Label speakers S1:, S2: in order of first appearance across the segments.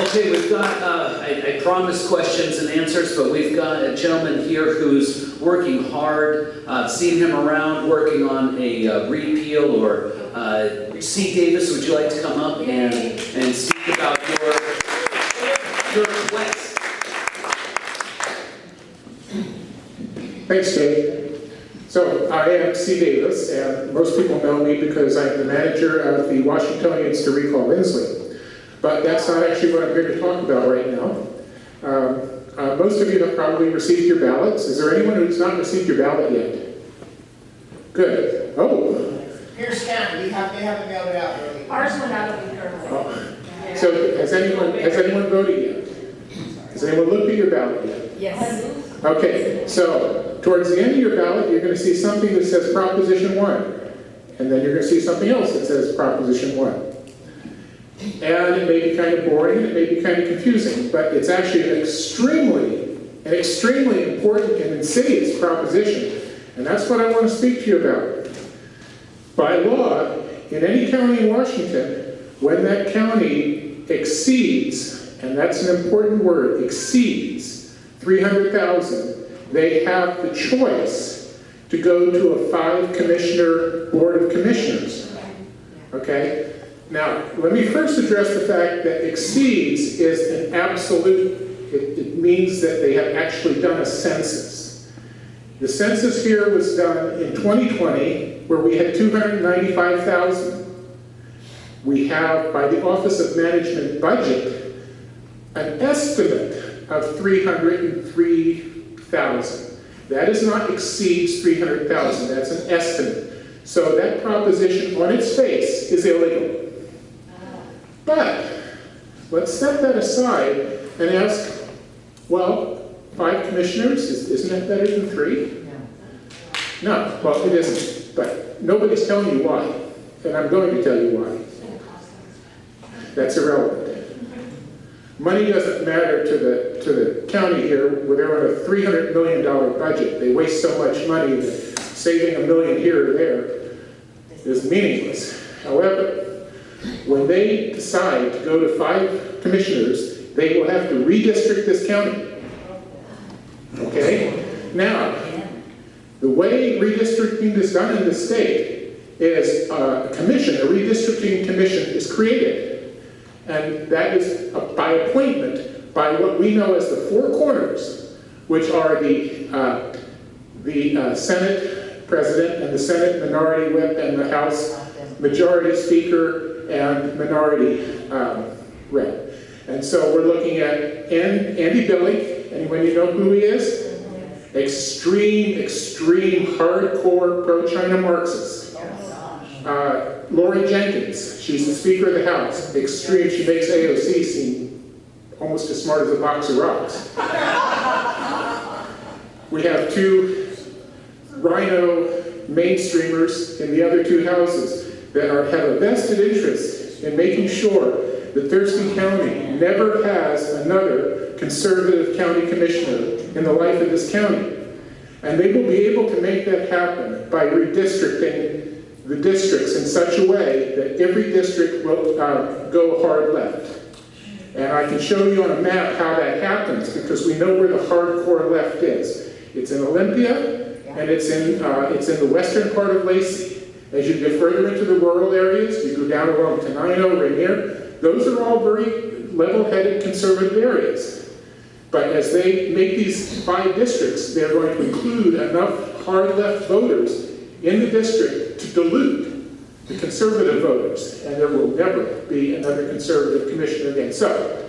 S1: Okay, we've got, I promised questions and answers, but we've got a gentleman here who's working hard. I've seen him around working on a repeal or, C. Davis, would you like to come up and speak about your request?
S2: Thanks, Dave. So I am C. Davis, and most people know me because I'm the manager of the Washingtonians to Recall Inslee. But that's not actually what I'm here to talk about right now. Most of you have probably received your ballots. Is there anyone who's not received your ballot yet? Good. Oh.
S3: Pierce County, they haven't mailed it out early.
S4: Ours went out a week early.
S2: Oh. So has anyone voted yet? Has anyone looked at your ballot yet?
S4: Yes.
S2: Okay, so towards the end of your ballot, you're going to see something that says Proposition 1. And then you're going to see something else that says Proposition 1. And it may be kind of boring, it may be kind of confusing, but it's actually an extremely important and insidious proposition. And that's what I want to speak to you about. By law, in any county in Washington, when that county exceeds, and that's an important word, exceeds 300,000, they have the choice to go to a 5-commissioner board of commissioners. Okay? Now, let me first address the fact that exceeds is an absolute. It means that they have actually done a census. The census here was done in 2020, where we had 295,000. We have, by the Office of Management Budget, an estimate of 303,000. That is not exceeds 300,000, that's an estimate. So that proposition on its face is illegal. But let's set that aside and ask, well, 5 commissioners, isn't that better than 3? No, well, it isn't. But nobody's telling you why. And I'm going to tell you why. That's irrelevant. Money doesn't matter to the county here, where they're on a $300 million budget. They waste so much money that saving $1 million here or there is meaningless. However, when they decide to go to 5 commissioners, they will have to redistrict this county. Okay? Now, the way redistricting is done in the state is a commission, a redistricting commission is created. And that is by appointment by what we know as the 4 corners, which are the Senate President and the Senate Minority Whip and the House Majority Speaker and Minority Rep. And so we're looking at Andy Billig. Anyone you know who he is? Extreme hardcore pro-China Marxist. Lori Jenkins, she's the Speaker of the House. Extreme, she makes AOC seem almost as smart as a box of rocks. We have 2 rhino mainstreamers in the other 2 houses that have a vested interest in making sure that Thurston County never has another conservative county commissioner in the life of this county. And they will be able to make that happen by redistricting the districts in such a way that every district will go hard left. And I can show you on a map how that happens because we know where the hardcore left is. It's in Olympia, and it's in the western part of Lacey. As you get further into the rural areas, you go down along Tenino, Rainier, those are all very level-headed conservative areas. But as they make these 5 districts, they're going to include enough hard-left voters in the district to dilute the conservative voters, and there will never be another conservative commissioner again. So,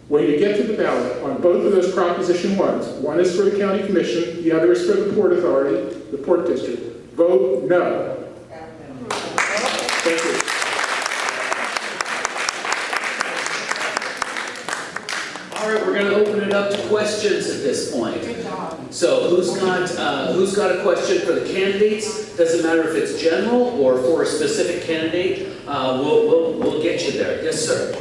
S2: when you get to the ballot on both of those Proposition 1s, one is for the county commission, the other is for the Port Authority, the Port District, vote no. Thank you.
S1: All right, we're going to open it up to questions at this point. So who's got a question for the candidates? Doesn't matter if it's general or for a specific candidate. We'll get you there. Yes, sir.